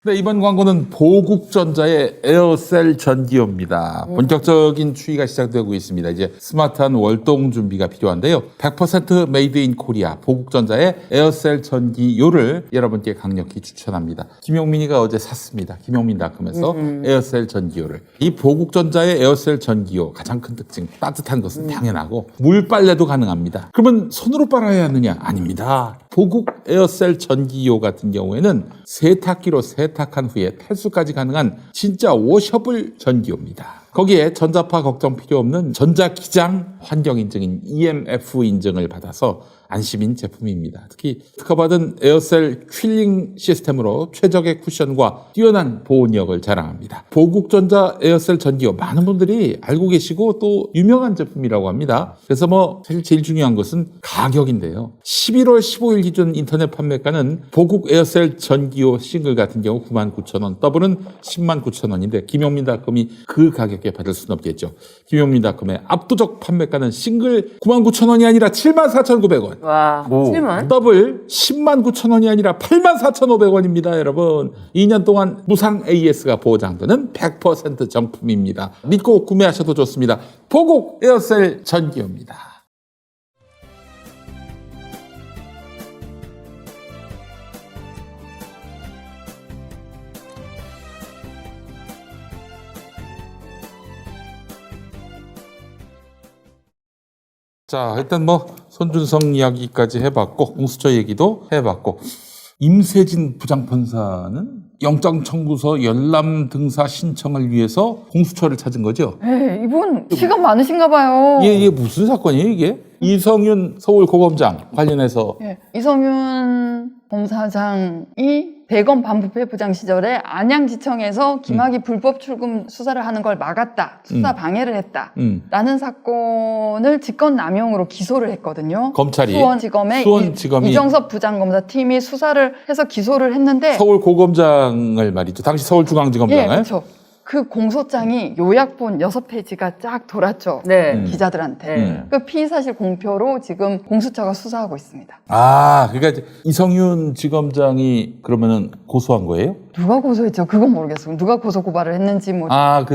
네, 이번 광고는 보국전자의 에어셀 전기요입니다. 본격적인 추이가 시작되고 있습니다. 이제 스마트한 월동 준비가 필요한데요. 100% 메이드 인 코리아 보국전자의 에어셀 전기요를 여러분께 강력히 추천합니다. 김용민이가 어제 샀습니다. 김용민닷컴에서 에어셀 전기요를. 이 보국전자의 에어셀 전기요 가장 큰 특징, 따뜻한 것은 당연하고 물빨래도 가능합니다. 그러면 손으로 빨아야 하느냐? 아닙니다. 보국 에어셀 전기요 같은 경우에는 세탁기로 세탁한 후에 탈수까지 가능한 진짜 워셔블 전기요입니다. 거기에 전자파 걱정 필요 없는 전자기장 환경인증인 EMF 인증을 받아서 안심인 제품입니다. 특히 특허받은 에어셀 퀼링 시스템으로 최적의 쿠션과 뛰어난 보온력을 자랑합니다. 보국전자 에어셀 전기요 많은 분들이 알고 계시고 또 유명한 제품이라고 합니다. 그래서 사실 제일 중요한 것은 가격인데요. 11월 15일 기준 인터넷 판매가는 보국 에어셀 전기요 싱글 같은 경우 99,000원, 더블은 109,000원인데 김용민닷컴이 그 가격에 받을 수는 없겠죠. 김용민닷컴의 압도적 판매가는 싱글 99,000원이 아니라 74,900원. 와, 7만? 더블 109,000원이 아니라 84,500원입니다, 여러분. 2년 동안 무상 AS가 보장되는 100% 정품입니다. 믿고 구매하셔도 좋습니다. 보국 에어셀 전기요입니다. 자, 일단 손준성 이야기까지 해봤고, 공수처 얘기도 해봤고, 임세진 부장판사는 영장 청구서 열람 등사 신청을 위해서 공수처를 찾은 거죠? 네, 이분 시간 많으신가 봐요. 이게 무슨 사건이에요, 이게? 이성윤 서울고검장 관련해서. 네, 이성윤 검사장이 대검 반부패 부장 시절에 안양지청에서 김학의 불법 출금 수사를 하는 걸 막았다. 수사 방해를 했다. 라는 사건을 직권남용으로 기소를 했거든요. 검찰이. 수원지검에 이정섭 부장검사팀이 수사를 해서 기소를 했는데 서울고검장을 말이죠. 당시 서울중앙지검장을. 예, 그렇죠. 그 공소장이 요약본 6페이지가 쫙 돌았죠. 네. 기자들한테. 그 피의사실 공표로 지금 공수처가 수사하고 있습니다. 아, 그러니까 이성윤 지검장이 그러면은 고소한 거예요? 누가 고소했죠? 그건 모르겠어요. 누가 고소 고발을 했는지 아,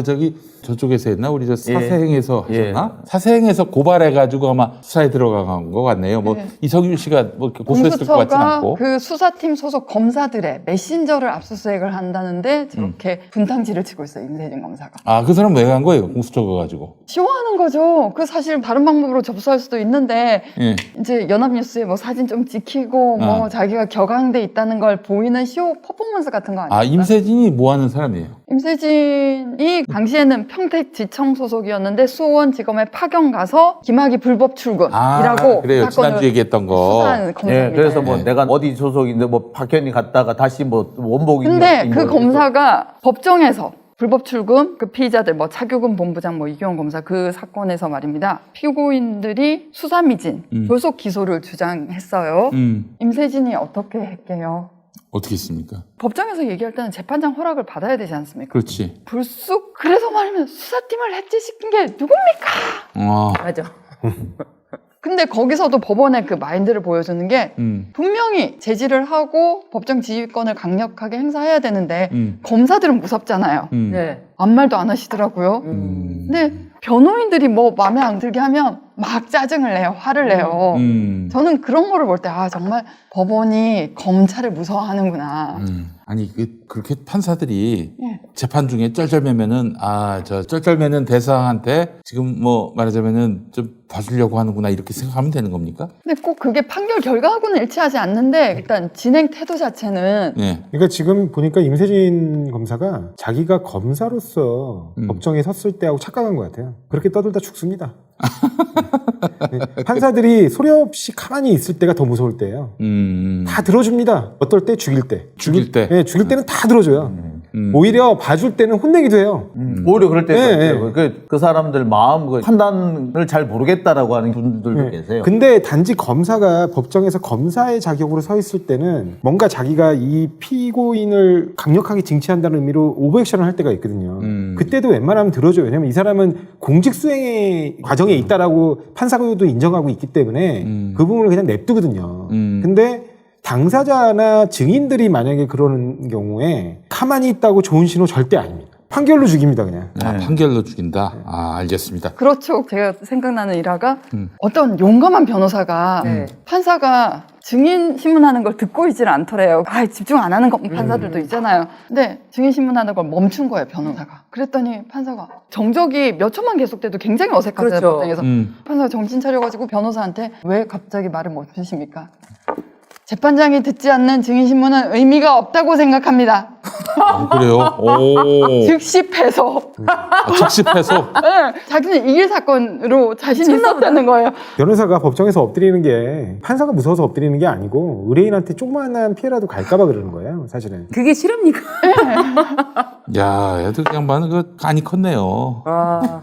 저쪽에서 했나? 우리 사세행에서 예. 하셨나? 사세행에서 고발해가지고 아마 수사에 들어간 것 같네요. 네. 이성윤 씨가 이렇게 고소했을 것 같진 공수처가 않고. 그 수사팀 소속 검사들의 메신저를 압수수색을 한다는데 저렇게 분탕질을 치고 있어요. 임세진 검사가. 아, 그 사람 왜 간 거예요? 공수처 가가지고. 쇼하는 거죠. 그 사실 다른 방법으로 접수할 수도 있는데 예. 이제 연합뉴스에 사진 좀 찍히고 자기가 격앙돼 있다는 걸 보이는 쇼 퍼포먼스 같은 거 아니에요? 아, 임세진이 뭐 하는 사람이에요? 임세진이 당시에는 평택지청 소속이었는데 수원지검에 파견 가서 김학의 불법 출근이라고 그래요. 지난주 얘기했던 거. 수사한 검사입니다. 예, 그래서 내가 어디 소속인데 파견이 갔다가 다시 원복이. 근데 그 검사가 법정에서 불법 출금, 그 피의자들 차규근 본부장 이규원 검사 그 사건에서 말입니다. 피고인들이 수사미진, 졸속 기소를 주장했어요. 임세진이 어떻게 했게요? 어떻게 했습니까? 법정에서 얘기할 때는 재판장 허락을 받아야 되지 않습니까? 그렇지. 불쑥 그래서 말하면 수사팀을 해체시킨 게 누굽니까? 맞아. 근데 거기서도 법원의 그 마인드를 보여주는 게 분명히 제지를 하고 법정 지휘권을 강력하게 행사해야 되는데 검사들은 무섭잖아요. 네. 아무 말도 안 하시더라고요. 근데 변호인들이 마음에 안 들게 하면 막 짜증을 내요. 화를 내요. 저는 그런 거를 볼 때 정말 법원이 검찰을 무서워하는구나. 아니 그렇게 판사들이 예. 재판 중에 쩔쩔매면은 저 쩔쩔매는 대상한테 지금 말하자면은 좀 봐주려고 하는구나 이렇게 생각하면 되는 겁니까? 근데 꼭 그게 판결 결과하고는 일치하지 않는데 일단 진행 태도 자체는 그러니까 지금 보니까 임세진 검사가 자기가 검사로서 법정에 섰을 때하고 착각한 것 같아요. 그렇게 떠들다 죽습니다. 네. 판사들이 소리 없이 가만히 있을 때가 더 무서울 때예요. 다 들어줍니다. 어떨 때? 죽일 때. 죽일 때? 네, 죽일 때는 다 들어줘요. 오히려 봐줄 때는 혼내기도 해요. 오히려 그럴 때가 네, 있어요. 그 사람들 마음 판단을 잘 모르겠다라고 하는 분들도 계세요. 근데 단지 검사가 법정에서 검사의 자격으로 서 있을 때는 뭔가 자기가 이 피고인을 강력하게 징치한다는 의미로 오버액션을 할 때가 있거든요. 그때도 웬만하면 들어줘요. 왜냐면 이 사람은 공직수행의 과정에 있다라고 판사도 인정하고 있기 때문에 그 부분을 그냥 냅두거든요. 근데 당사자나 증인들이 만약에 그러는 경우에 가만히 있다고 좋은 신호 절대 아닙니다. 판결로 죽입니다, 그냥. 아, 판결로 죽인다. 아, 알겠습니다. 그렇죠. 제가 생각나는 일화가 어떤 용감한 변호사가 판사가 증인 신문하는 걸 듣고 있지는 않더래요. 아, 집중 안 하는 판사들도 있잖아요. 근데 증인 신문하는 걸 멈춘 거예요, 변호사가. 그랬더니 판사가 정적이 몇 초만 계속돼도 굉장히 어색하잖아요. 그렇죠. 법정에서. 판사가 정신 차려가지고 변호사한테 왜 갑자기 말을 멈추십니까? 재판장이 듣지 않는 증인 신문은 의미가 없다고 생각합니다. 아, 그래요? 오. 즉시 패소. 즉시 패소. 네, 자기는 이길 사건으로 자신이 있었다는 거예요. 변호사가 법정에서 엎드리는 게 판사가 무서워서 엎드리는 게 아니고 의뢰인한테 조그마한 피해라도 갈까봐 그러는 거예요, 사실은. 그게 실합니까? 야, 애들 양반은 그 간이 컸네요. 아,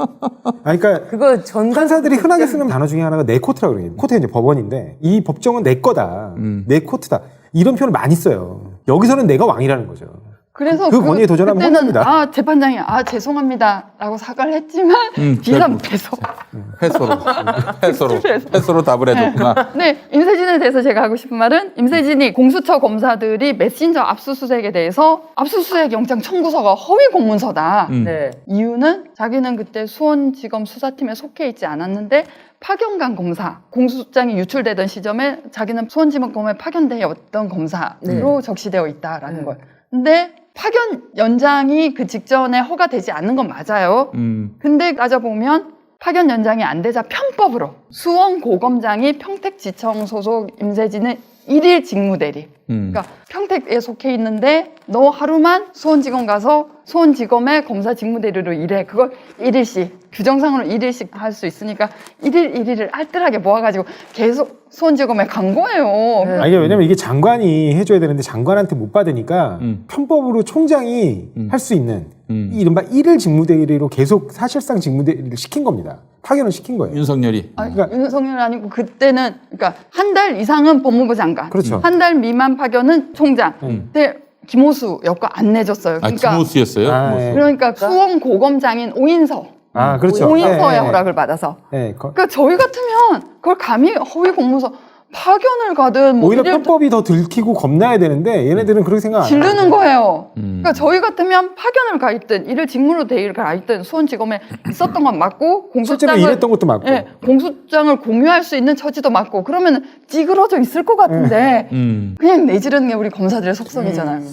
그러니까 그거 전 판사들이 흔하게 쓰는 단어 중에 하나가 내 코트라고 그래요. 코트가 이제 법원인데 이 법정은 내 거다. 내 코트다. 이런 표현을 많이 써요. 여기서는 내가 왕이라는 거죠. 그래서 그 권위에 도전하면 그때는 혼납니다. 재판장이 죄송합니다라고 사과를 했지만 비상 패소. 패소로 답을 해줬구나. 네, 임세진에 대해서 제가 하고 싶은 말은 임세진이 공수처 검사들이 메신저 압수수색에 대해서 압수수색 영장 청구서가 허위 공문서다. 네. 이유는 자기는 그때 수원지검 수사팀에 속해 있지 않았는데 파견간 검사, 공소장이 유출되던 시점에 자기는 수원지검에 파견되었던 검사로 적시되어 있다라는 걸. 근데 파견 연장이 그 직전에 허가되지 않는 건 맞아요. 근데 따져보면 파견 연장이 안 되자 편법으로 수원고검장이 평택지청 소속 임세진은 1일 직무대리. 그러니까 평택에 속해 있는데 너 하루만 수원지검 가서 수원지검의 검사 직무대리로 일해. 그걸 1일씩 규정상으로 1일씩 할 수 있으니까 1일을 알뜰하게 모아가지고 계속 수원지검에 간 거예요. 아니, 왜냐면 이게 장관이 해줘야 되는데 장관한테 못 받으니까 편법으로 총장이 할 수 있는 이른바 1일 직무대리로 계속 사실상 직무대리를 시킨 겁니다. 파견을 시킨 거예요. 윤석열이. 그러니까 윤석열 아니고 그때는 그러니까 한 달 이상은 법무부 장관, 그렇죠. 한 달 미만 파견은 총장. 근데 김호수 여과 안 내줬어요. 그러니까 김호수였어요? 아, 김호수. 예. 그러니까 수원 고검장인 오인서, 그렇죠. 오인서의 예, 예. 허락을 받아서. 예, 그러니까 저희 같으면 그걸 감히 허위 공문서 파견을 가든 뭐 오히려 이럴 때 편법이 더 들키고 겁나야 되는데 얘네들은 그렇게 생각 안 해요. 지르는 거예요. 그러니까 저희 같으면 파견을 가 있든 일을 직무로 대의를 가 있든 수원지검에 있었던 건 맞고 실제로 공소장을 일했던 것도 맞고. 예, 공소장을 공유할 수 있는 처지도 맞고 그러면 찌그러져 있을 것 같은데 그냥 내지르는 게 우리 검사들의 속성이잖아요.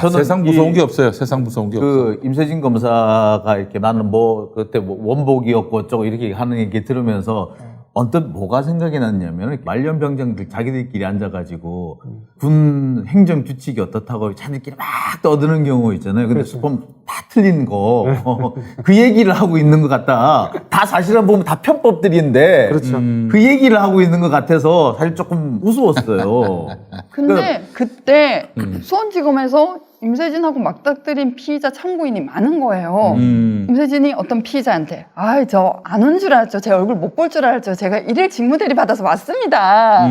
저는 세상 무서운 게 없어요. 세상 무서운 게 없어. 그 임세진 검사가 이렇게 나는 뭐 그때 뭐 원복이었고 어쩌고 이렇게 하는 얘기 들으면서 언뜻 뭐가 생각이 났냐면 말년병장들 자기들끼리 앉아가지고 군 행정 규칙이 어떻다고 자기들끼리 막 떠드는 경우 있잖아요. 근데 보면 다 틀린 거 그 얘기를 하고 있는 것 같다. 다 사실은 보면 다 편법들인데 그렇죠. 그 얘기를 하고 있는 것 같아서 사실 조금 우스웠어요. 근데 그때 수원지검에서 임세진하고 맞닥뜨린 피의자 참고인이 많은 거예요. 임세진이 어떤 피의자한테 저 안 온 줄 알았죠. 제 얼굴 못 볼 줄 알았죠. 제가 일일 직무대리 받아서 왔습니다.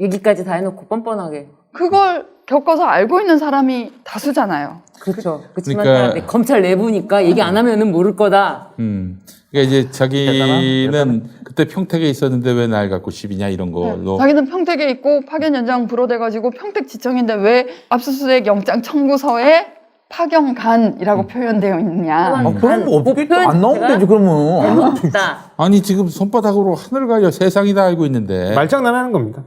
얘기까지 다 해놓고 뻔뻔하게. 그걸 겪어서 알고 있는 사람이 다수잖아요. 그렇죠. 그렇지만 그러니까- 검찰 내부니까 얘기 안 하면은 모를 거다. 그러니까 이제 자기는 그때 평택에 있었는데 왜 날 갖고 시비냐 이런 걸로. 자기는 평택에 있고 파견 연장 불어돼가지고 평택지청인데 왜 압수수색 영장 청구서에 파견간이라고 표현되어 있냐. 그럼 뭐 어떻게 안 나오면 되지 그러면. 없다. 아니 지금 손바닥으로 하늘 가려 세상이 다 알고 있는데. 말장난하는 겁니다.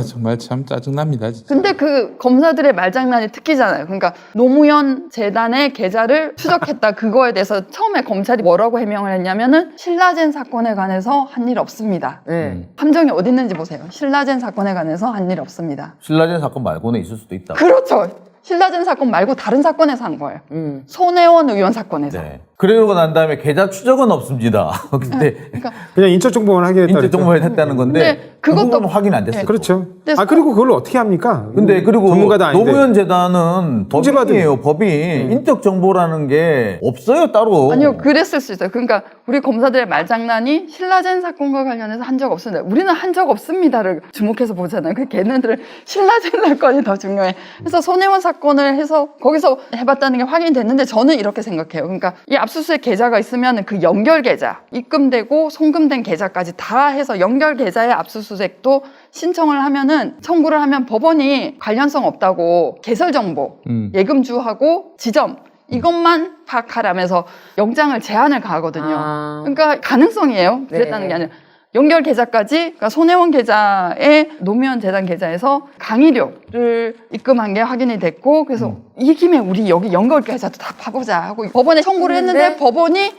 정말 참 짜증납니다. 진짜. 근데 그 검사들의 말장난이 특기잖아요. 그러니까 노무현 재단의 계좌를 추적했다. 그거에 대해서 처음에 검찰이 뭐라고 해명을 했냐면은 신라젠 사건에 관해서 한 일 없습니다. 네. 함정이 어디 있는지 보세요. 신라젠 사건에 관해서 한 일 없습니다. 신라젠 사건 말고는 있을 수도 있다. 그렇죠. 신라젠 사건 말고 다른 사건에서 한 거예요. 손혜원 의원 사건에서. 네. 그러고 난 다음에 계좌 추적은 없습니다. 근데 그냥 인적 정보만 확인했다. 인적 정보를 했다는 건데 근데 그 그것도- 부분은 확인 안 됐어요. 그렇죠. 근데 그리고 그걸 어떻게 합니까? 근데 그리고 전문가도 아닌데. 노무현 재단은 법인이에요. 법인 인적 정보라는 게 없어요 따로. 아니요, 그랬을 수 있어요. 그러니까 우리 검사들의 말장난이 신라젠 사건과 관련해서 한 적 없습니다. 우리는 한 적 없습니다를 주목해서 보잖아요. 그 걔네들은 신라젠 사건이 더 중요해. 그래서 손혜원 사건을 해서 거기서 해봤다는 게 확인됐는데 저는 이렇게 생각해요. 그러니까 이 압수수색 계좌가 있으면 그 연결 계좌, 입금되고 송금된 계좌까지 다 해서 연결 계좌에 압수수색도 신청을 하면은 청구를 하면 법원이 관련성 없다고 개설 정보, 예금주하고 지점 이것만 파악하라면서 영장을 제한을 가하거든요. 그러니까 가능성이에요. 그랬다는 게 아니라 연결 계좌까지, 그러니까 손혜원 계좌에 노무현 재단 계좌에서 강의료를 입금한 게 확인이 됐고, 그래서 이 김에 우리 여기 연결 계좌도 다 파보자 하고 법원에 청구를 했는데 법원이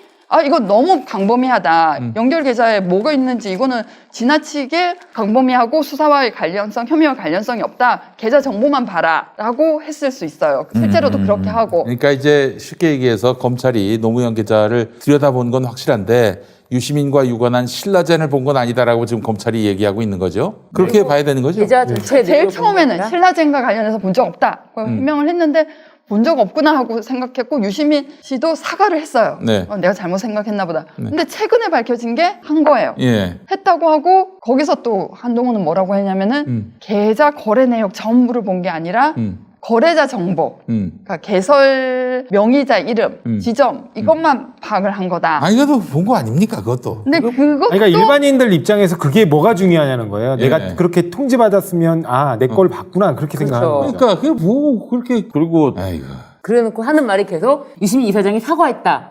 이거 너무 광범위하다. 연결 계좌에 뭐가 있는지 이거는 지나치게 광범위하고 수사와의 관련성, 혐의와 관련성이 없다. 계좌 정보만 봐라라고 했을 수 있어요. 실제로도 그렇게 하고. 그러니까 이제 쉽게 얘기해서 검찰이 노무현 계좌를 들여다본 건 확실한데 유시민과 유관한 신라젠을 본 건 아니다라고 지금 검찰이 얘기하고 있는 거죠. 그렇게 봐야 되는 거죠. 계좌 전체 제일 처음에는 신라젠과 관련해서 본 적 없다. 해명을 했는데 본 적 없구나 하고 생각했고 유시민 씨도 사과를 했어요. 네. 내가 잘못 생각했나 보다. 근데 최근에 밝혀진 게 한 거예요. 예. 했다고 하고 거기서 또 한동훈은 뭐라고 했냐면은 계좌 거래 내역 전부를 본 게 아니라 거래자 정보, 그러니까 개설 명의자 이름, 지점 이것만 파악을 한 거다. 이것도 본 거 아닙니까, 그것도? 근데 그것도 그러니까 일반인들 입장에서 그게 뭐가 중요하냐는 거예요. 예. 내가 그렇게 통지받았으면 내 걸 봤구나 그렇게 생각하는 거죠. 그러니까 그게 뭐 그렇게 그리고 아이고. 그래놓고 하는 말이 계속 유시민 이사장이 사과했다.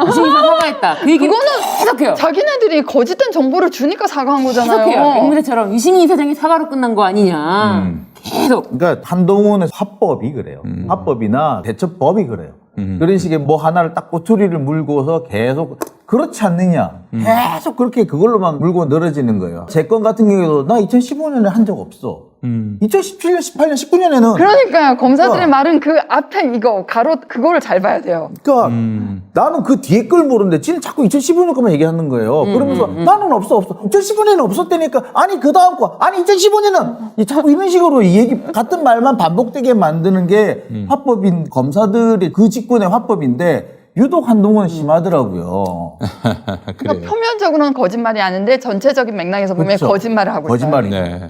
유시민 이사장 사과했다. 그 얘기는 계속해요. 자기네들이 거짓된 정보를 주니까 사과한 거잖아요. 계속해요. 앵무새처럼 유시민 이사장이 사과로 끝난 거 아니냐. 계속. 그러니까 한동훈의 화법이 그래요. 화법이나 대처법이 그래요. 그런 식의 뭐 하나를 딱 꼬투리를 물고서 계속 그렇지 않느냐. 계속 그렇게 그걸로만 물고 늘어지는 거예요. 제 건 같은 경우에도 나 2015년에 한 적 없어. 2017년, 18년, 19년에는 그러니까요. 검사들의 말은 그 앞에 이거 가로 그거를 잘 봐야 돼요. 그러니까 나는 그 뒤에 걸 모르는데 지는 자꾸 2015년 거만 얘기하는 거예요. 그러면서 나는 없어. 2015년에는 없었다니까. 아니 그 다음 거. 아니 2015년은 자꾸 이런 식으로 이 얘기 같은 말만 반복되게 만드는 게 화법인 검사들의 그 직군의 화법인데 유독 한동훈은 심하더라고요. 그러니까 표면적으로는 거짓말이 아닌데 전체적인 맥락에서 보면 그렇죠. 거짓말을 하고 거짓말이. 있어요. 네.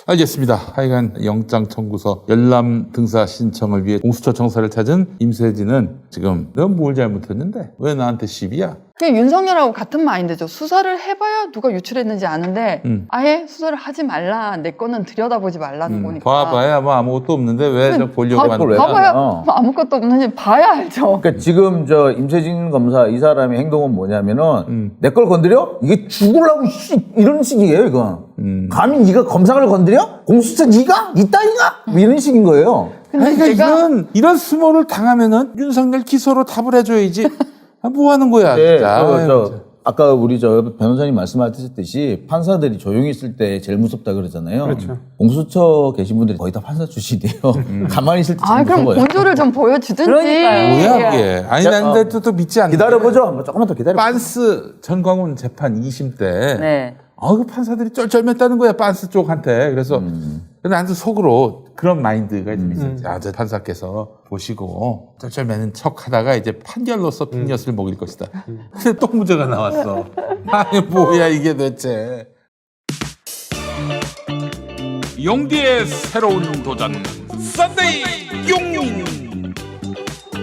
알겠습니다. 하여간 영장 청구서 열람 등사 신청을 위해 공수처 청사를 찾은 임세진은 지금 넌 뭘 잘못했는데 왜 나한테 시비야? 그냥 윤석열하고 같은 마인드죠. 수사를 해봐야 누가 유출했는지 아는데 아예 수사를 하지 말라. 내 거는 들여다보지 말라는 거니까. 봐봐야 뭐 아무것도 없는데 왜 저 보려고 하는 왜 거야? 봐봐야 어. 뭐 아무것도 없는지 봐야 알죠. 그러니까 지금 저 임세진 검사 이 사람의 행동은 뭐냐면은 내 걸 건드려? 이게 죽으려고 이런 식이에요, 이건. 감히 네가 검사를 건드려? 공수처 네가? 이 따위가? 뭐 이런 식인 거예요. 근데 그러니까 이런 수모를 당하면은 윤석열 기소로 답을 해줘야지. 뭐 하는 거야, 네, 진짜. 아유, 아까 우리 저 변호사님 말씀하셨듯이 판사들이 조용히 있을 때 제일 무섭다 그러잖아요. 그렇죠. 공수처 계신 분들이 거의 다 판사 출신이에요. 가만히 있을 때 제일 그럼 무서워요. 본조를 좀 보여주든지. 그러니까요. 뭐야, 그게. 아니, 난 또 믿지 않는 기다려보죠. 한번 조금만 더 기다려. 빤스 전광훈 재판 2심 때. 네. 그 판사들이 쩔쩔맸다는 거야, 빤스 쪽한테. 그래서 나도 속으로 그런 마인드가 좀 있었지. 저 판사께서 보시고 쩔쩔매는 척 하다가 이제 판결로서 핑엿을 먹일 것이다. 근데 또 문제가 나왔어. 아니, 뭐야, 이게 대체. 용디의 새로운 도전. 썬데이 용인.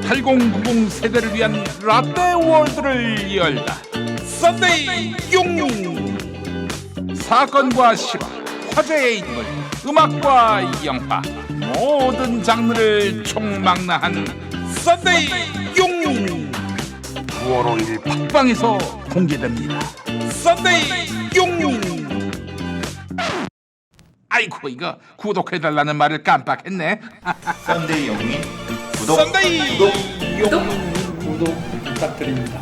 8090 세대를 위한 라떼 월드를 열다. 썬데이 용인. 사건과 실화, 화제의 인물, 음악과 영화 모든 장르를 총망라한 썬데이 용인 9월 5일 팟빵에서 공개됩니다. 썬데이 용인. 아이고, 이거 구독해달라는 말을 깜빡했네. 썬데이 영민 구독 썬데이 용인 구독 부탁드립니다.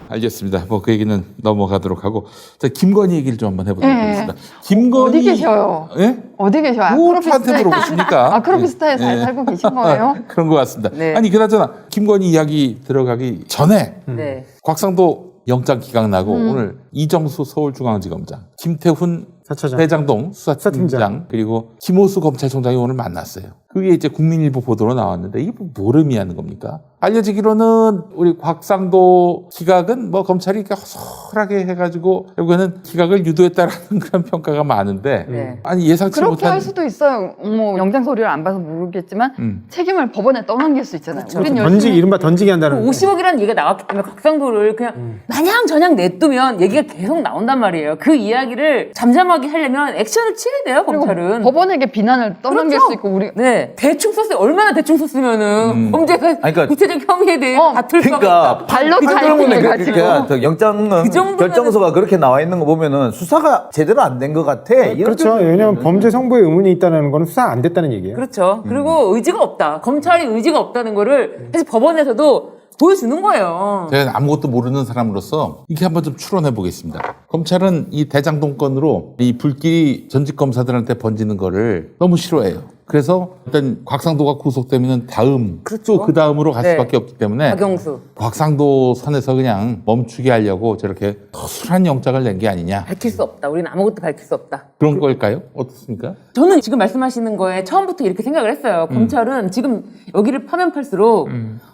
알겠습니다. 뭐 그 얘기는 넘어가도록 하고, 자, 김건희 얘기를 좀 한번 해보도록 하겠습니다. 김건희 어디 계셔요? 예? 어디 계셔요? 뭐 저한테 물어보십니까? 아크로비스타에 잘 예. 살고 계신 거예요? 그런 것 같습니다. 네. 아니, 그나저나 김건희 이야기 들어가기 전에 네. 곽상도 영장 기각 나고 오늘 이정수 서울중앙지검장, 김태훈 사차장. 대장동 수사팀장 수사팀장. 그리고 김호수 검찰총장이 오늘 만났어요. 그게 이제 국민일보 보도로 나왔는데 이게 뭘 의미하는 겁니까? 알려지기로는 우리 곽상도 기각은 뭐 검찰이 이렇게 허술하게 해가지고 결국에는 기각을 유도했다라는 그런 평가가 많은데 네. 아니 예상치 그렇게 못한 할 수도 있어요. 뭐 영장 서류를 안 봐서 모르겠지만 책임을 법원에 떠넘길 수 있잖아요. 우린 던지기 이른바 던지기 한다는. 50억이라는 얘기가 나왔기 때문에 곽상도를 그냥 마냥 저냥 냅두면 얘기가 계속 나온단 말이에요. 그 이야기를 잠잠하게 하려면 액션을 취해야 돼요, 그리고 검찰은. 법원에게 비난을 떠넘길 그렇죠. 수 있고 우리 네, 대충 썼어요. 얼마나 대충 썼으면은 범죄가 그러니까 구체적 혐의에 대해 다툴 수가 그러니까 있다. 발로 그 타이핑 때문에 해가지고. 그러니까 영장은 그 정도면은- 결정서가 그렇게 나와 있는 거 보면은 수사가 제대로 안 된 것 같아. 이렇게 그렇죠. 왜냐하면 범죄 성부에 의문이 있다는 거는 수사 안 됐다는 얘기예요. 그렇죠. 그리고 의지가 없다. 검찰이 의지가 없다는 거를 사실 법원에서도 보여주는 거예요. 제가 아무것도 모르는 사람으로서 이렇게 한번 좀 추론해 보겠습니다. 검찰은 이 대장동 건으로 이 불길이 전직 검사들한테 번지는 거를 너무 싫어해요. 그래서 일단 곽상도가 구속되면 다음 그렇죠. 또 그 다음으로 갈 네. 수밖에 없기 때문에 박영수. 곽상도 선에서 그냥 멈추게 하려고 저렇게 허술한 영장을 낸 게 아니냐 밝힐 수 없다. 우리는 아무것도 밝힐 수 없다. 그런 걸까요? 어떻습니까? 저는 지금 말씀하시는 거에 처음부터 이렇게 생각을 했어요. 검찰은 지금 여기를 파면 팔수록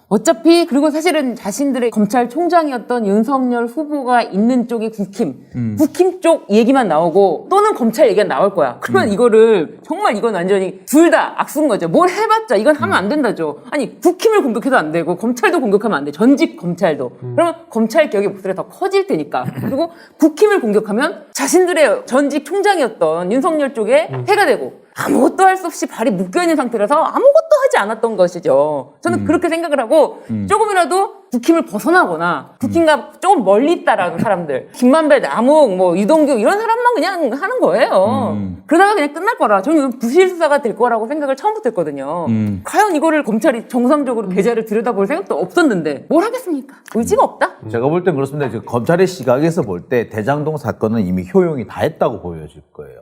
어차피 그리고 사실은 자신들의 검찰총장이었던 윤석열 후보가 있는 쪽이 국힘. 국힘 쪽 얘기만 나오고 또는 검찰 얘기가 나올 거야. 그러면 이거를 정말 이건 완전히 둘 다 악순 거죠. 뭘 해봤자 이건 하면 안 된다죠. 아니 국힘을 공격해도 안 되고 검찰도 공격하면 안 돼. 전직 검찰도. 그러면 검찰 개혁의 목소리가 더 커질 테니까. 그리고 국힘을 공격하면 자신들의 전직 총장이었던 윤석열 쪽에 해가 되고 아무것도 할 수 없이 발이 묶여있는 상태라서 아무것도 하지 않았던 것이죠. 저는 그렇게 생각을 하고 조금이라도 국힘을 벗어나거나 국힘과 조금 멀리 있다라는 사람들 김만배, 남욱, 뭐 이동규 이런 사람만 그냥 하는 거예요. 그러다가 그냥 끝날 거라. 저는 부실 수사가 될 거라고 생각을 처음부터 했거든요. 과연 이거를 검찰이 정상적으로 계좌를 들여다볼 생각도 없었는데 뭘 하겠습니까? 의지가 없다? 제가 볼 땐 그렇습니다. 지금 검찰의 시각에서 볼 때 대장동 사건은 이미 효용이 다 했다고 보여질 거예요.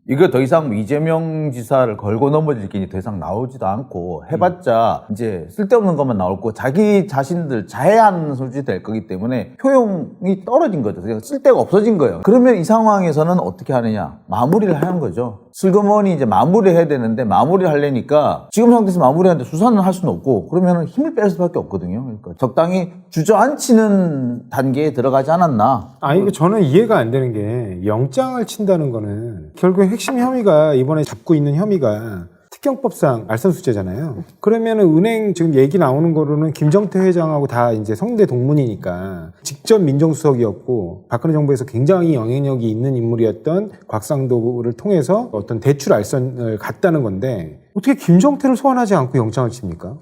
이거 더 이상 이재명 지사를 걸고 넘어질 게 더 이상 나오지도 않고 해봤자 이제 쓸데없는 것만 나올 거고 자기 자신들 자해하는 소지 될 거기 때문에 효용이 떨어진 거죠. 그냥 쓸데가 없어진 거예요. 그러면 이 상황에서는 어떻게 하느냐? 마무리를 하는 거죠. 슬그머니 이제 마무리를 해야 되는데 마무리를 하려니까 지금 상태에서 마무리하는데 수사는 할 수는 없고 그러면 힘을 뺄 수밖에 없거든요. 그러니까 적당히 주저앉히는 단계에 들어가지 않았나? 아니, 이게 저는 이해가 안 되는 게 영장을 친다는 거는 결국 핵심 혐의가 이번에 잡고 있는 혐의가 특경법상 알선수재잖아요. 그러면은 은행 지금 얘기 나오는 거로는 김정태 회장하고 다 이제 성대 동문이니까 직접 민정수석이었고 박근혜 정부에서 굉장히 영향력이 있는 인물이었던 곽상도를 통해서 어떤 대출 알선을 갔다는 건데 어떻게 김정태를 소환하지 않고 영장을 칩니까?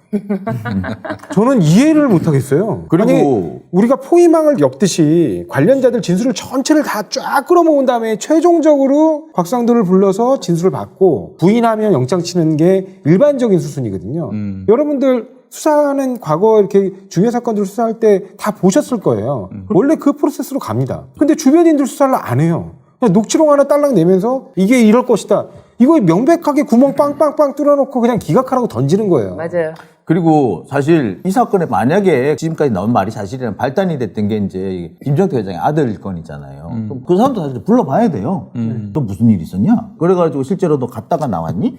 저는 이해를 못 하겠어요. 그리고 아니, 우리가 포위망을 엮듯이 관련자들 진술을 전체를 다 쫙 끌어모은 다음에 최종적으로 곽상도를 불러서 진술을 받고 부인하면 영장 치는 게 일반적인 수순이거든요. 여러분들 수사하는 과거 이렇게 중요 사건들을 수사할 때 다 보셨을 거예요. 원래 그 프로세스로 갑니다. 근데 주변인들 수사를 안 해요. 그냥 녹취록 하나 딸랑 내면서 이게 이럴 것이다. 이거 명백하게 구멍 빵빵빵 뚫어놓고 그냥 기각하라고 던지는 거예요. 맞아요. 그리고 사실 이 사건에 만약에 지금까지 나온 말이 사실이라면 발단이 됐던 게 이제 김정태 회장의 아들 건이잖아요. 그럼 그 사람도 사실 불러봐야 돼요. 또 무슨 일이 있었냐? 그래가지고 실제로 너 갔다가 나왔니?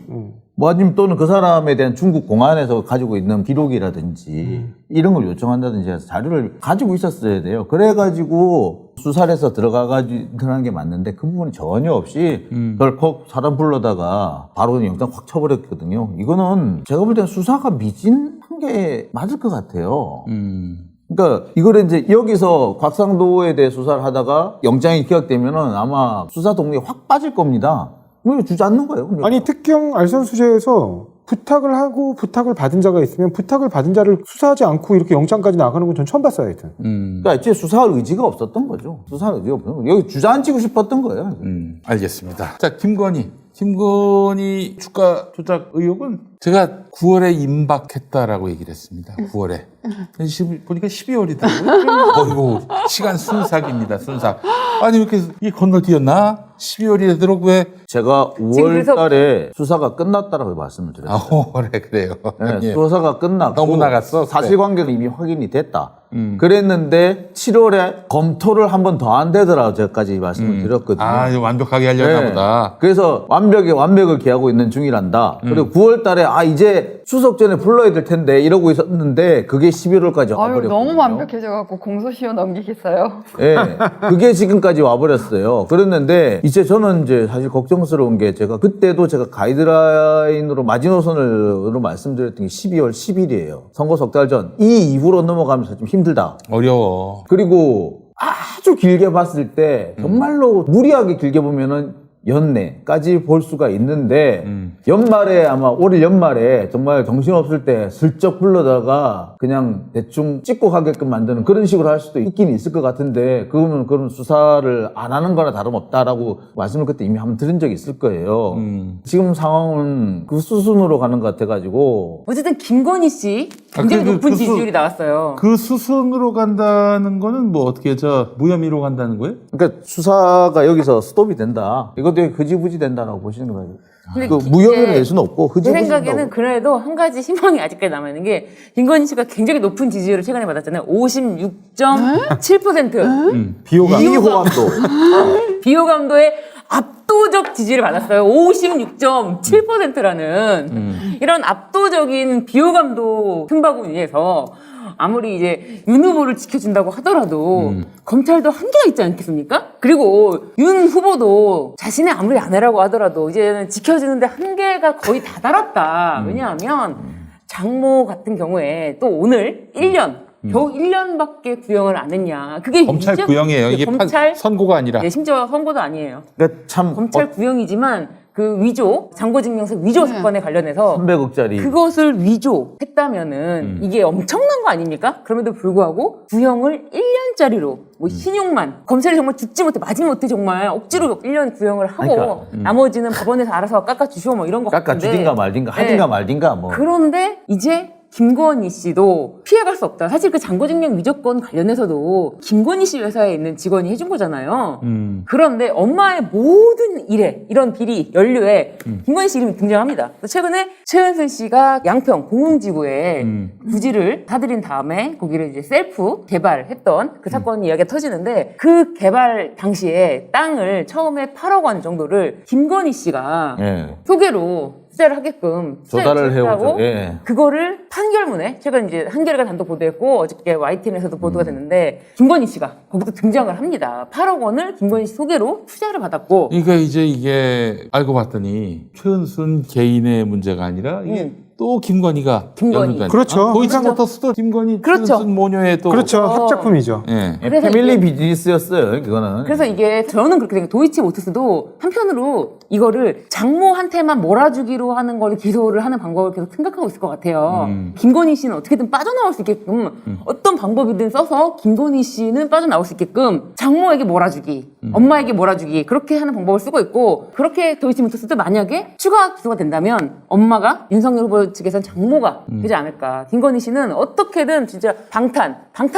뭐 아니면 또는 그 사람에 대한 중국 공안에서 가지고 있는 기록이라든지 이런 걸 요청한다든지 해서 자료를 가지고 있었어야 돼요. 그래가지고 수사를 해서 들어가가지고 들어간 게 맞는데 그 부분이 전혀 없이 덜컥 사람 불러다가 바로 영장 확 쳐버렸거든요. 이거는 제가 볼 때는 수사가 미진한 게 맞을 것 같아요. 그러니까 이거를 이제 여기서 곽상도에 대해 수사를 하다가 영장이 기각되면은 아마 수사 동력이 확 빠질 겁니다. 왜 주지 않는 거예요? 그러니까. 아니 특경 알선수재에서 부탁을 하고 부탁을 받은 자가 있으면 부탁을 받은 자를 수사하지 않고 이렇게 영장까지 나가는 건 전 처음 봤어요, 하여튼. 그러니까 애초에 수사할 의지가 없었던 거죠. 수사할 의지가 없었던 거예요. 여기 주저앉히고 싶었던 거예요. 알겠습니다. 자, 김건희 주가 조작 의혹은 제가 9월에 임박했다라고 얘기를 했습니다. 9월에. 지금 보니까 12월이더라고요. 어이구, 시간 순삭입니다, 순삭. 아니, 이렇게 이 건너뛰었나? 12월이 되도록 왜? 제가 5월 달에 수사가 끝났다라고 말씀을 드렸어요. 그래, 그래요. 네, 예. 수사가 끝났고 너무 나갔어? 사실관계가 이미 확인이 됐다. 그랬는데 7월에 검토를 한 번 더 안 되더라고 저까지 말씀을 드렸거든요. 아, 이거 완벽하게 하려나 네. 보다. 그래서 완벽을 기하고 있는 중이란다. 그리고 9월 달에 이제 추석 전에 불러야 될 텐데 이러고 있었는데 그게 11월까지 아유, 와버렸거든요. 너무 완벽해져갖고 공소시효 넘기겠어요. 예. 그게 지금까지 와버렸어요. 그랬는데 이제 저는 이제 사실 걱정스러운 게 그때도 제가 가이드라인으로 마지노선으로 말씀드렸던 게 12월 10일이에요. 선거 석 달 전. 이 이후로 넘어가면서 좀 힘들다. 어려워. 그리고 아주 길게 봤을 때 정말로 무리하게 길게 보면은 연내까지 볼 수가 있는데 연말에 아마 올 연말에 정말 정신없을 때 슬쩍 불러다가 그냥 대충 찍고 가게끔 만드는 그런 식으로 할 수도 있긴 있을 것 같은데 그거는 그런 수사를 안 하는 거나 다름없다라고 말씀을 그때 이미 한번 드린 적이 있을 거예요. 지금 상황은 그 수순으로 가는 것 같아가지고 어쨌든 김건희 씨 굉장히 높은 지지율이 나왔어요. 그 수순으로 간다는 거는 뭐 어떻게 무혐의로 간다는 거예요? 그러니까 수사가 여기서 스톱이 된다. 이것도 흐지부지 된다라고 보시는 거예요. 근데 그 이제 무혐의를 낼 수는 없고 제 흐지부지 생각에는 된다고. 그래도 한 가지 희망이 아직까지 남아있는 게 김건희 씨가 굉장히 높은 지지율을 최근에 받았잖아요. 56.7%. 비호감도. 비호감도의 압도적 지지를 받았어요. 56.7%라는 이런 압도적인 비호감도 틈바구 위에서 아무리 이제 윤 후보를 지켜준다고 하더라도 검찰도 한계가 있지 않겠습니까? 그리고 윤 후보도 자신의 아무리 아내라고 하더라도 이제는 지켜주는데 한계가 거의 다다랐다. 왜냐하면 장모 같은 경우에 또 오늘 1년 겨우 1년밖에 구형을 안 했냐. 그게 검찰 이제 구형이에요. 이게 검찰 선고가 아니라. 네, 심지어 선고도 아니에요. 그러니까 참 검찰 구형이지만 그 위조, 장고증명서 위조 사건에 관련해서 300억짜리. 그것을 위조했다면은 이게 엄청난 거 아닙니까? 그럼에도 불구하고 구형을 1년짜리로 뭐 신용만 검찰이 정말 죽지 못해 마지못해 정말 억지로 1년 구형을 하고 그러니까, 나머지는 법원에서 알아서 깎아주시오 뭐 이런 거 같은데 깎아주든가 말든가 네. 하든가 말든가 뭐. 그런데 이제 김건희 씨도 피해갈 수 없다. 사실 그 장고증명 위조건 관련해서도 김건희 씨 회사에 있는 직원이 해준 거잖아요. 그런데 엄마의 모든 일에 이런 비리, 연루에 김건희 씨 이름이 등장합니다. 최근에 최은순 씨가 양평 공흥지구에 부지를 사들인 다음에 거기를 이제 셀프 개발했던 그 사건 이야기가 터지는데 그 개발 당시에 땅을 처음에 8억 원 정도를 김건희 씨가 예. 소개로 투자를 하게끔 조달을 해오죠. 하고 예. 그거를 판결문에 최근 이제 한겨레가 단독 보도했고 어저께 YTN에서도 보도가 됐는데 김건희 씨가 거기서 등장을 합니다. 8억 원을 김건희 씨 소개로 투자를 받았고 그러니까 이제 이게 알고 봤더니 최은순 개인의 문제가 아니라 이게 또 김건희가 김건희. 연루된. 그렇죠. 거기서부터 수도 김건희 그렇죠. 최은순 모녀의 또 그렇죠. 합작품이죠. 예. 그래서 패밀리 이게- 비즈니스였어요. 그거는. 그래서 이게 저는 그렇게 생각해요. 도이치모터스도 한편으로 이거를 장모한테만 몰아주기로 하는 걸 기소를 하는 방법을 계속 생각하고 있을 것 같아요. 김건희 씨는 어떻게든 빠져나올 수 있게끔 어떤 방법이든 써서 김건희 씨는 빠져나올 수 있게끔 장모에게 몰아주기, 엄마에게 몰아주기 그렇게 하는 방법을 쓰고 있고 그렇게 도이치모터스도 만약에 추가 기소가 된다면 엄마가 윤석열 후보 측에서는 장모가 되지 않을까. 김건희 씨는 어떻게든 진짜 방탄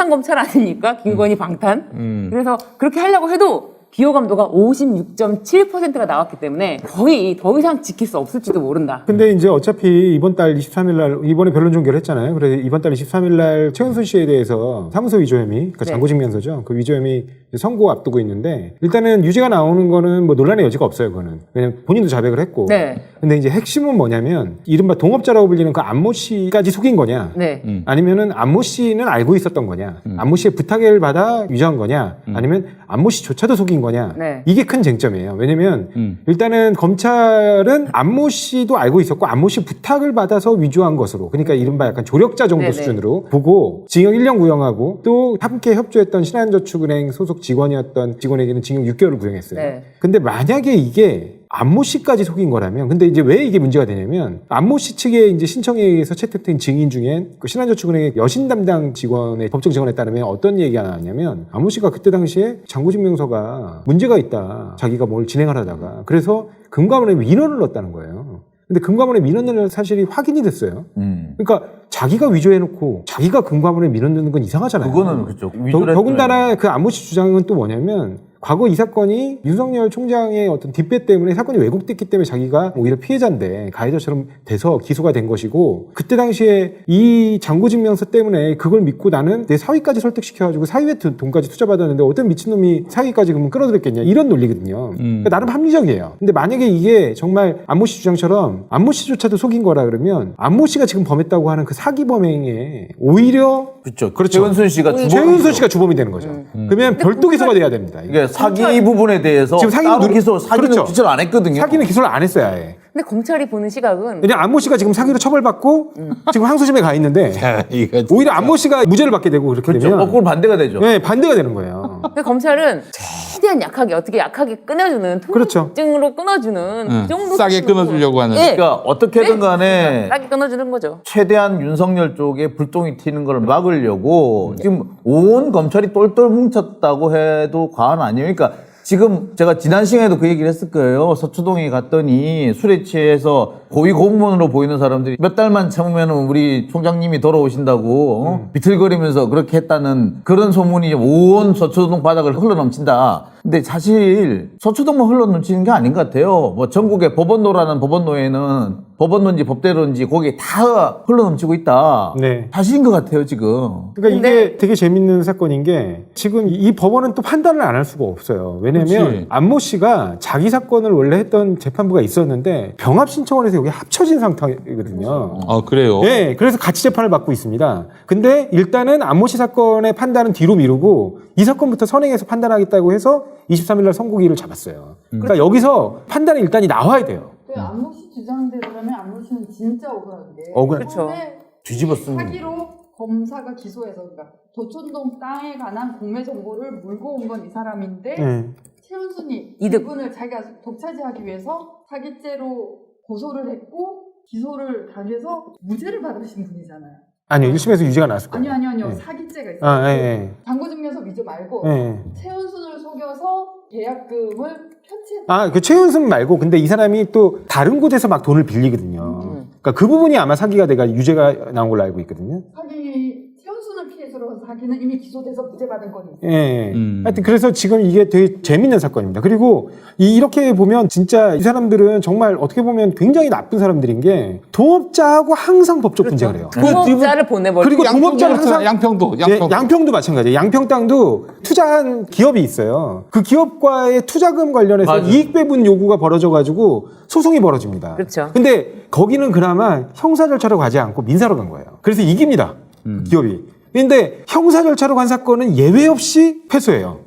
검찰 아닙니까? 김건희 방탄. 그래서 그렇게 하려고 해도 비호감도가 56.7%가 나왔기 때문에 거의 더 이상 지킬 수 없을지도 모른다. 근데 이제 어차피 이번 달 23일 날 이번에 변론 종결 했잖아요. 그래서 이번 달 23일 날 최은순 씨에 대해서 사무소 위조 혐의, 그러니까 네. 장고증명서죠. 그 위조 혐의 선고 앞두고 있는데 일단은 유죄가 나오는 거는 뭐 논란의 여지가 없어요. 그거는 왜냐면 본인도 자백을 했고. 네. 근데 이제 핵심은 뭐냐면 이른바 동업자라고 불리는 그 안모 씨까지 속인 거냐? 네. 아니면은 안모 씨는 알고 있었던 거냐? 안모 씨의 부탁을 받아 위조한 거냐? 아니면 안모 씨조차도 속인 거냐? 네. 이게 큰 쟁점이에요. 왜냐면 일단은 검찰은 안모 씨도 알고 있었고 안모 씨 부탁을 받아서 위조한 것으로 그러니까 이른바 약간 조력자 정도 네네. 수준으로 보고 징역 1년 구형하고 또 함께 협조했던 신한저축은행 소속 직원이었던 직원에게는 징역 6개월을 구형했어요. 네. 근데 만약에 이게 안모 씨까지 속인 거라면 근데 이제 왜 이게 문제가 되냐면 안모 씨 측의 이제 신청에 의해서 채택된 증인 중에 그 신한저축은행의 여신 담당 직원의 법정 증언에 따르면 어떤 얘기가 나왔냐면 안모 씨가 그때 당시에 장고증명서가 문제가 있다. 자기가 뭘 진행을 하다가 그래서 금감원에 민원을 넣었다는 거예요. 근데 금감원에 민원 넣는 사실이 확인이 됐어요. 그러니까 자기가 위조해놓고 자기가 금감원에 민원 넣는 건 이상하잖아요. 그거는 그렇죠. 더군다나 그 안모 씨 주장은 또 뭐냐면 과거 이 사건이 윤석열 총장의 어떤 뒷배 때문에 사건이 왜곡됐기 때문에 자기가 오히려 피해자인데 가해자처럼 돼서 기소가 된 것이고, 그때 당시에 이 잔고증명서 때문에 그걸 믿고 나는 내 사위까지 설득시켜가지고 사위의 돈까지 투자받았는데 어떤 미친놈이 사위까지 그러면 끌어들였겠냐, 이런 논리거든요. 그러니까 나름 합리적이에요. 근데 만약에 이게 정말 안모 씨 주장처럼 안모 씨조차도 속인 거라 그러면 안모 씨가 지금 범했다고 하는 그 사기 범행에 오히려 그렇죠. 그렇죠. 최은순 씨가 최은순 씨가 주범이 되는 거죠. 그러면 별도 기소가 돼야 됩니다. 이게 사기 부분에 대해서 지금 사기는 따로 기소, 사기는 그렇죠. 기소를 안 했거든요. 사기는 기소를 안 했어요, 아예. 근데 검찰이 보는 시각은 그냥 안모 씨가 지금 사기로 처벌받고 지금 항소심에 가 있는데 이거 오히려 안모 씨가 무죄를 받게 되고 그렇게 그렇죠. 되면 거꾸로 반대가 되죠. 네, 반대가 되는 거예요. 근데 검찰은 최대한 약하게 어떻게 약하게 끊어주는 그렇죠. 통증으로 끊어주는 그 정도 싸게 수준으로. 끊어주려고 하는. 예. 그러니까 어떻게든 간에 싸게 끊어주는 거죠. 최대한 윤석열 쪽에 불똥이 튀는 걸 막으려고 지금 온 검찰이 똘똘 뭉쳤다고 해도 과언 아니에요. 그러니까 지금 제가 지난 시간에도 그 얘기를 했을 거예요. 서초동에 갔더니 술에 취해서 고위 공무원으로 보이는 사람들이 몇 달만 참으면 우리 총장님이 돌아오신다고 비틀거리면서 그렇게 했다는 그런 소문이 온 서초동 바닥을 흘러넘친다. 근데 사실 서초동만 흘러넘치는 게 아닌 것 같아요. 뭐 전국의 법원노라는 법원노에는 법원노인지 법대로인지 거기에 다 흘러넘치고 있다. 네. 사실인 것 같아요 지금. 그러니까 이게 되게 재밌는 사건인 게 지금 이 법원은 또 판단을 안 할 수가 없어요. 왜냐면 그치. 안모 씨가 자기 사건을 원래 했던 재판부가 있었는데 병합 신청을 해서 여기 합쳐진 상태거든요. 아, 그래요? 네, 그래서 같이 재판을 받고 있습니다. 근데 일단은 안모 씨 사건의 판단은 뒤로 미루고 이 사건부터 선행해서 판단하겠다고 해서 23일 날 선고기를 잡았어요. 그러니까 여기서 판단이 일단이 나와야 돼요. 그 안모 씨 주장대로라면 안모 씨는 진짜 억울한 게 그렇죠. 처음에 뒤집었으면. 사기로 검사가 기소해서, 그러니까 도촌동 땅에 관한 공매 정보를 물고 온 건 이 사람인데 네. 최은순이 이득. 이분을 자기가 독차지하기 위해서 사기죄로 고소를 했고 기소를 당해서 무죄를 받으신 분이잖아요. 아니요, 1심에서 유죄가 나왔을 거예요. 아니요. 네. 사기죄가 있어요. 아, 예, 예. 잔고증명서 위조 말고 예. 최은순을 속여서 계약금을 편취했다. 아, 그 최은순 말고 근데 이 사람이 또 다른 곳에서 막 돈을 빌리거든요. 그러니까 그 부분이 아마 사기가 돼가 유죄가 나온 걸로 알고 있거든요. 사기, 최은순을 피해서로 한 사기는 이미 기소돼서 무죄 받은 거니까. 예. 하여튼 그래서 지금 이게 되게 재밌는 사건입니다. 그리고 이렇게 보면 진짜 이 사람들은 정말 어떻게 보면 굉장히 나쁜 사람들인 게 동업자하고 항상 법적 분쟁을 해요. 동업자를 보내버리고 그리고 동업자는 항상 양평도. 예, 양평도 마찬가지예요. 양평 땅도 투자한 기업이 있어요. 그 기업과의 투자금 관련해서 맞아요. 이익 배분 요구가 벌어져가지고 소송이 벌어집니다. 그렇죠. 근데 거기는 그나마 형사 절차로 가지 않고 민사로 간 거예요. 그래서 이깁니다. 그 기업이. 근데 형사 절차로 간 사건은 예외 없이 패소해요.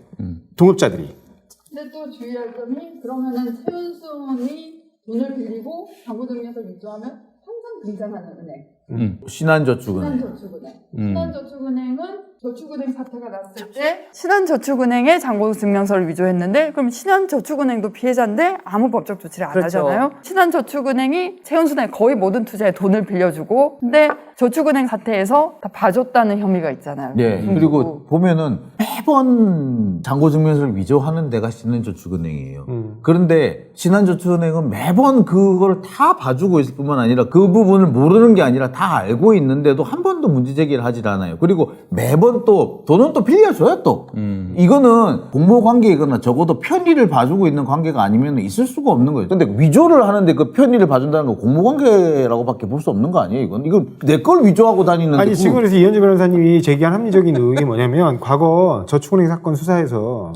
동업자들이. 근데 또 주의할 점이, 그러면은 최은순이 돈을 빌리고 잔고증명서 위조하면 항상 등장하는 은행, 신한저축은 신한저축은행. 신한저축은행은 저축은행 사태가 났을 때 신한저축은행에 잔고증명서를 위조했는데, 그럼 신한저축은행도 피해자인데 아무 법적 조치를 안 그렇죠. 하잖아요. 신한저축은행이 최은순의 거의 모든 투자에 돈을 빌려주고, 근데 저축은행 사태에서 다 봐줬다는 혐의가 있잖아요. 예. 그리고 보면은 매번 잔고증명서를 위조하는 데가 신한저축은행이에요. 그런데 신한저축은행은 매번 그걸 다 봐주고 있을 뿐만 아니라 그 부분을 모르는 게 아니라 다 알고 있는데도 한 번도 문제 제기를 하질 않아요. 그리고 매번 또 돈은 또 빌려줘요 또. 이거는 공모 관계이거나 적어도 편의를 봐주고 있는 관계가 아니면 있을 수가 없는 거예요. 근데 위조를 하는데 그 편의를 봐준다는 거 공모 관계라고밖에 볼 수 없는 거 아니에요? 이건 내 걸 위조하고 다니는데. 아니, 지금 그래서 이현주 변호사님이 제기한 합리적인 의혹이 뭐냐면 과거 저축은행 사건 수사에서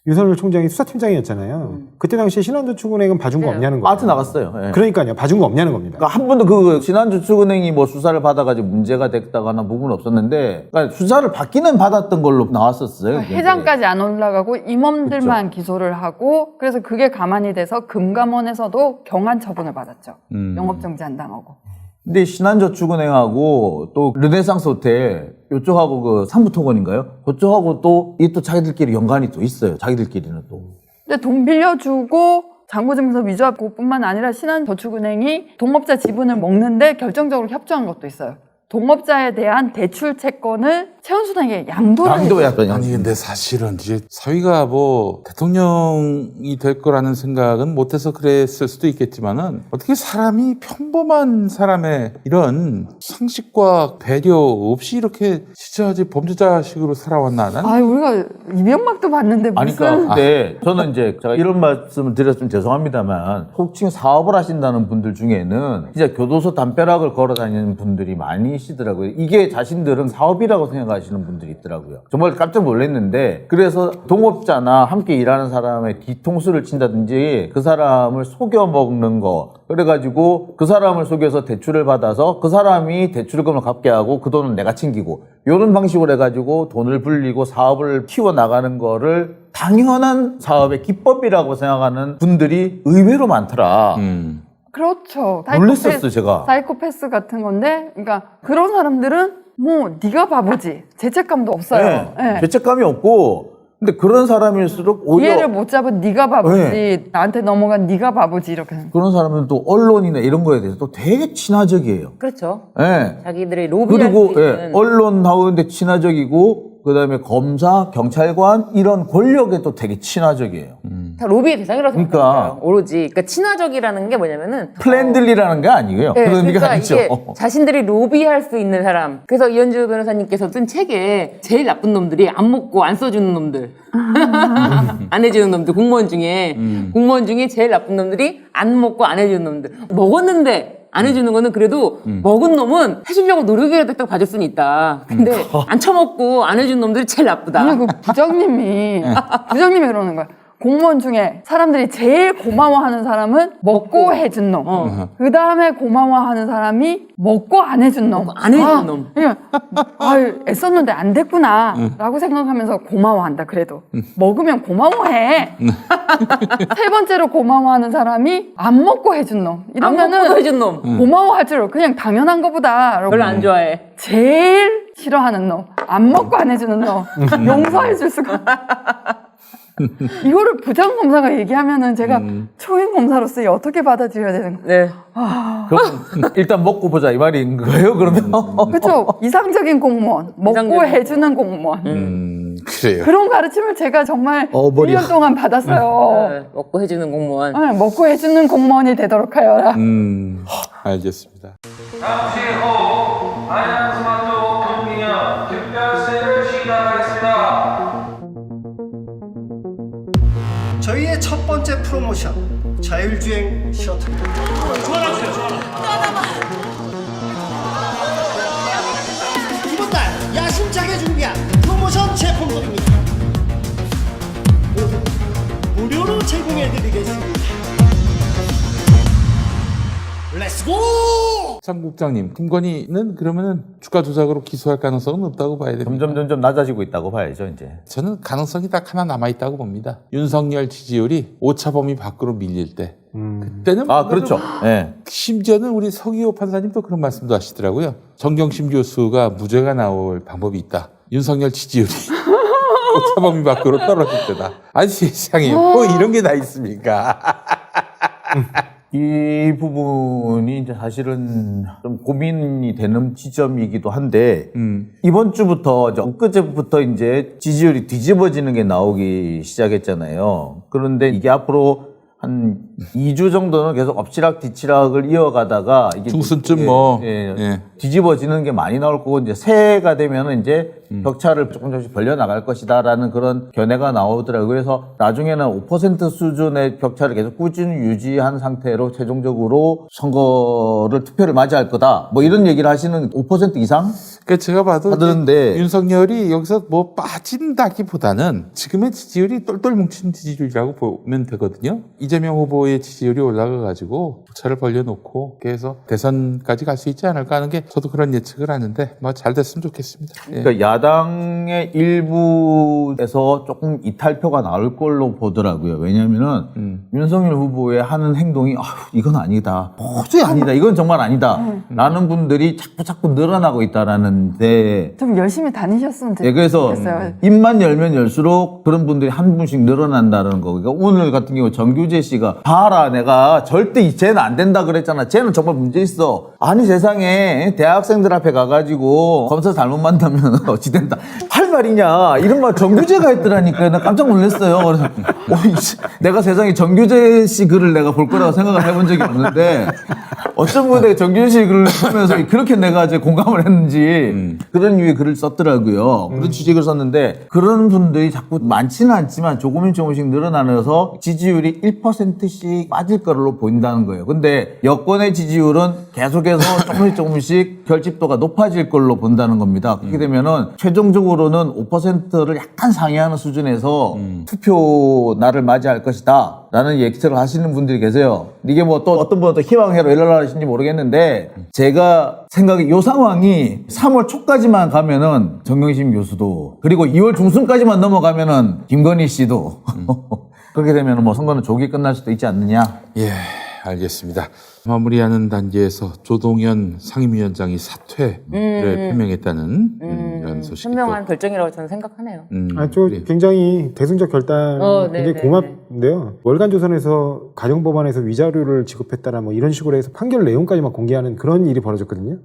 윤석열 총장이 수사팀장이었잖아요. 그때 당시에 신한저축은행은 봐준 거 없냐는 거예요. 나갔어요. 예. 그러니까요. 봐준 거 없냐는 겁니다. 그러니까 한 번도 그 신한저축은행이 뭐 수사를 받아가지고 문제가 됐다거나 부분은 없었는데, 그러니까 수사를 받기는 받았던 걸로 나왔었어요. 회장까지 안 올라가고 임원들만 기소를 하고, 그래서 그게 가만히 돼서 금감원에서도 경한 처분을 받았죠. 영업정지 안 당하고. 근데 신한저축은행하고 또 르네상스 호텔 요쪽하고 그 삼부토건인가요? 그쪽하고 또 이게 또 자기들끼리 연관이 또 있어요. 자기들끼리는 또. 근데 돈 빌려주고 잔고증명서 위조하고 뿐만 아니라 신한저축은행이 동업자 지분을 먹는데 결정적으로 협조한 것도 있어요. 동업자에 대한 대출 채권을 최은순에게 양도를 양도야. 아니 근데 사실은 이제 사위가 뭐 대통령이 될 거라는 생각은 못해서 그랬을 수도 있겠지만은 어떻게 사람이 평범한 사람의 이런 상식과 배려 없이 이렇게 진짜 범죄자식으로 살아왔나? 난 아, 우리가 이명박도 봤는데 아니, 무슨 그러니까 근데 저는 이제 제가 이런 말씀을 드렸으면 죄송합니다만 혹시 사업을 하신다는 분들 중에는 진짜 교도소 담벼락을 걸어 다니는 분들이 많으시더라고요. 이게 자신들은 사업이라고 생각하시는 분들이 있더라고요. 정말 깜짝 놀랐는데 그래서 동업자나 함께 일하는 사람의 뒤통수를 친다든지 그 사람을 속여 먹는 거 그래가지고 그 사람을 속여서 대출을 받아서 그 사람이 대출금을 갚게 하고 그 돈은 내가 챙기고 이런 방식으로 해가지고 돈을 불리고 사업을 키워나가는 거를 당연한 사업의 기법이라고 생각하는 분들이 의외로 많더라. 그렇죠. 놀랬었어 제가. 사이코패스 같은 건데, 그러니까 그런 사람들은 뭐 네가 바보지, 죄책감도 없어요. 네. 죄책감이 없고 근데 그런 사람일수록 오히려 이해를 못 잡은 네가 바보지, 나한테 넘어간 네가 바보지 이렇게. 그런 사람은 또 언론이나 이런 거에 대해서 또 되게 친화적이에요. 그렇죠. 예. 자기들의 로비할 그리고 수 있는 언론 나오는데 친화적이고 그다음에 검사, 경찰관 이런 권력에 또 되게 친화적이에요. 다 로비의 대상이라고 그러니까. 생각해요. 오로지. 그러니까 친화적이라는 게 뭐냐면은 플랜들리라는 게 아니고요. 네, 그런 의미가 그러니까 아니죠. 이게 자신들이 로비할 수 있는 사람. 그래서 이현주 변호사님께서 쓴 책에 제일 나쁜 놈들이 안 먹고 안 써주는 놈들, 안 해주는 놈들. 공무원 중에 제일 나쁜 놈들이 안 먹고 안 해주는 놈들. 먹었는데 안 해주는 거는 그래도 먹은 놈은 해주려고 노력이라도 했다고 봐줄 수는 있다. 근데 안 처먹고 안 해준 놈들이 제일 나쁘다. 아니, 그 부장님이 그러는 거야. 공무원 중에 사람들이 제일 고마워하는 사람은 먹고 해준 놈. 그 다음에 고마워하는 사람이 먹고 안 해준 놈. 안 해준 놈. 그러니까, 아유, 애썼는데 안 됐구나. 라고 생각하면서 고마워한다, 그래도. 먹으면 고마워해. 세 번째로 고마워하는 사람이 안 먹고 해준 놈. 안 이러면은 먹고 해준 놈. 고마워할 줄 그냥 당연한 거보다. 별로 안 좋아해. 제일 싫어하는 놈. 안 먹고 안 해주는 놈. 용서해 줄 수가. 이거를 부장검사가 얘기하면은 제가 초임 검사로서 어떻게 받아들여야 되는 거예요? 네. 그럼 일단 먹고 보자 이 말인 거예요? 그러면 그렇죠. 이상적인 공무원, 먹고 이상적인 해주는 공무원. 그래요. 그런 가르침을 제가 정말 머리야. 1년 동안 받았어요. 네, 먹고 해주는 공무원. 네, 먹고 해주는 공무원이 되도록 하여라. 알겠습니다. 잠시 후 안양 스마트 오픈 기념 특별 세일을 시작하겠습니다. 저희의 첫 번째 프로모션 자율주행 셔틀입니다. 이번 달 야심차게 준비한 프로모션 제품들입니다. 모두 무료로 제공해드리겠습니다. 렛츠고! 장 국장님, 김건희는 그러면은 주가 조작으로 기소할 가능성은 없다고 봐야 됩니다. 점점 낮아지고 있다고 봐야죠 이제. 저는 가능성이 딱 하나 남아있다고 봅니다. 윤석열 지지율이 오차범위 밖으로 밀릴 때 그때는 그렇죠. 예. 심지어는 우리 서기호 판사님도 그런 말씀도 하시더라고요. 정경심 교수가 무죄가 나올 방법이 있다. 윤석열 지지율이 오차범위 밖으로 떨어질 때다. 아니 세상에 뭐 이런 게 다 있습니까? 이 부분이 이제 사실은 좀 고민이 되는 지점이기도 한데 이번 주부터 이제 엊그제부터 이제 지지율이 뒤집어지는 게 나오기 시작했잖아요. 그런데 이게 앞으로 한 2주 정도는 계속 엎치락뒤치락을 이어가다가 이게 중순쯤 뒤집어지는 게 많이 나올 거고 이제 새해가 되면은 이제 격차를 조금씩 벌려 나갈 것이다라는 그런 견해가 나오더라고요. 그래서 나중에는 5% 수준의 격차를 계속 꾸준히 유지한 상태로 최종적으로 선거를 투표를 맞이할 거다. 뭐 이런 얘기를 하시는 5% 이상? 그러니까 제가 봐도 하던데. 윤석열이 여기서 뭐 빠진다기보다는 지금의 지지율이 똘똘 뭉친 지지율이라고 보면 되거든요. 이재명 후보의 지지율이 올라가가지고 차를 벌려놓고 그래서 대선까지 갈 수 있지 않을까 하는 게 저도 그런 예측을 하는데 뭐 잘 됐으면 좋겠습니다. 예. 그러니까 야당의 일부에서 조금 이탈표가 나올 걸로 보더라고요. 왜냐하면은 윤석열 후보의 하는 행동이 이건 아니다. 도저히 아니다. 이건 정말 아니다. 라는 분들이 자꾸 늘어나고 있다라는데 좀 열심히 다니셨으면 그래서 좋겠어요. 입만 열면 열수록 그런 분들이 한 분씩 늘어난다는 거. 그러니까 오늘 같은 경우 정규재 씨가 봐라 내가 절대 쟤는 안 된다 그랬잖아. 쟤는 정말 문제 있어. 아니 세상에 대학생들 앞에 가가지고 검사 잘못 만나면 어찌된다. 할 말이냐. 이런 말 정규재가 했더라니까. 나 깜짝 놀랐어요. 그래서 내가 세상에 정규재 씨 글을 내가 볼 거라고 생각을 해본 적이 없는데 어쩜 내가 정규재 씨 글을 보면서 그렇게 내가 이제 공감을 했는지 그런 류의 글을 썼더라고요. 그런 취지를 썼는데 그런 분들이 자꾸 많지는 않지만 조금씩 늘어나면서 지지율이 1%씩 빠질 거로 보인다는 거예요. 근데 여권의 지지율은 계속해서 조금씩 결집도가 높아질 걸로 본다는 겁니다. 그렇게 되면은 최종적으로는 5%를 약간 상회하는 수준에서 투표 날을 맞이할 것이다 라는 예측을 하시는 분들이 계세요. 이게 뭐 또 어떤 분은 또 희망회로 일어나시는지 모르겠는데 제가 생각에 이 상황이 3월 초까지만 가면은 정경심 교수도 그리고 2월 중순까지만 넘어가면은 김건희 씨도 그렇게 되면 뭐 선거는 조기 끝날 수도 있지 않느냐. 예, 알겠습니다. 마무리하는 단계에서 조동현 상임위원장이 사퇴를 표명했다는 이런 소식이 현명한 결정이라고 저는 생각하네요. 그래요. 굉장히 대승적 결단 굉장히 네, 고맙는데요. 월간조선에서 가정법원에서 위자료를 지급했다라 뭐 이런 식으로 해서 판결 내용까지만 공개하는 그런 일이 벌어졌거든요.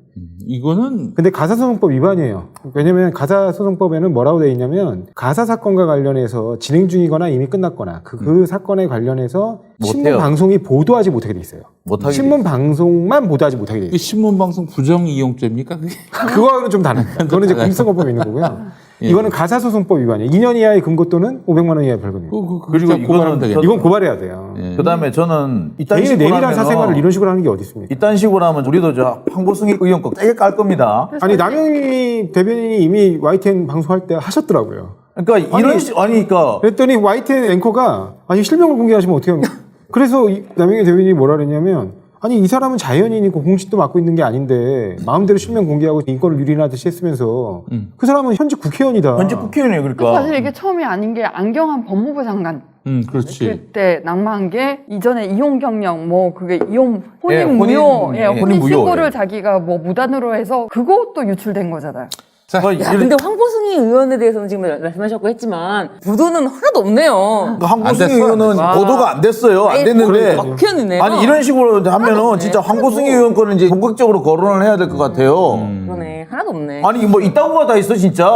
이거는 근데 가사소송법 위반이에요. 왜냐면 가사소송법에는 뭐라고 돼 있냐면 가사 사건과 관련해서 진행 중이거나 이미 끝났거나 그 사건에 관련해서 신문 방송이 보도하지 못하게 돼 있어요. 신문 방송만 보도하지 못하게 돼 있어요. 신문 방송 부정 이용죄입니까? 그게? 그거하고는 좀 다릅니다. 그거는 이제 공익선거법에 있는 거고요. 예. 이거는 가사소송법 위반이에요. 2년 이하의 금고 또는 500만 원 이하의 벌금이에요. 그리고 고발하면 되겠네. 이건 고발해야 돼요. 예. 그다음에 저는 이딴 개인의 식으로 내밀한 사생활을 하면은 이런 식으로 하는 게 어디 있습니까? 이딴 식으로 하면 우리도 저 황보승희 의원 거 세게 깔 겁니다. 아니 남영희 대변인이 이미 YTN 방송할 때 하셨더라고요. 그러니까 이런 그러니까 그랬더니 YTN 앵커가 아니 실명을 공개하시면 어떻게 합니까? 그래서 남영희 대변인이 뭐라 그랬냐면 아니 이 사람은 자연인이고 공직도 맡고 있는 게 아닌데 마음대로 실명 공개하고 인권을 유린하듯이 했으면서 그 사람은 현직 국회의원이다. 현직 국회의원이에요. 그러니까 사실 이게 처음이 아닌 게 안경환 법무부 장관 그렇지. 그때 낙마한 게 이전에 이혼 경력 뭐 그게 이혼 혼인 예, 무효 혼인 무효, 신고를 예. 자기가 뭐 무단으로 해서 그것도 유출된 거잖아요. 야, 근데 황보승희 의원에 대해서는 지금 말씀하셨고 했지만 보도는 하나도 없네요. 황보승희 의원은 보도가 안 됐어요. 안 됐는데 막혔네요. 아니 이런 식으로 하면은 진짜 황보승희 의원 거는 이제 본격적으로 거론을 해야 될 것 같아요. 그러네. 하나도 없네. 아니 뭐 이따구가 다 있어 진짜.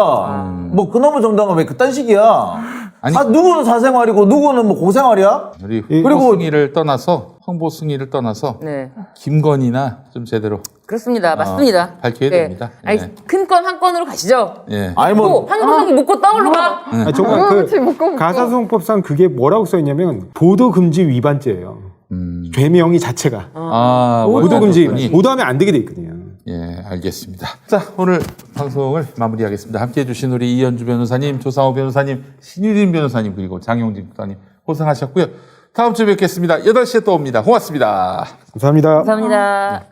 뭐 그놈의 정당은 왜 그딴 식이야? 누구는 사생활이고 누구는 뭐 고생활이야? 우리 그리고 황보승희를 떠나서 네. 김건희나 좀 제대로 그렇습니다. 맞습니다. 밝혀야 됩니다. 아니, 예. 큰 건 한 건으로 가시죠. 예. 아니 뭐 황보승희 묶고 떠올로 가. 아니, 정말 그렇지, 묶어. 가사소송법상 그게 뭐라고 써 있냐면 보도금지 위반죄예요. 죄명이 자체가 보도금지 보도금지. 보도하면 안 되게 돼 있거든요. 예, 알겠습니다. 자, 오늘 방송을 마무리하겠습니다. 함께해 주신 우리 이현주 변호사님, 조상호 변호사님, 신유진 변호사님, 그리고 장용진 변호사님 고생하셨고요. 다음 주에 뵙겠습니다. 8시에 또 옵니다. 고맙습니다. 감사합니다. 감사합니다.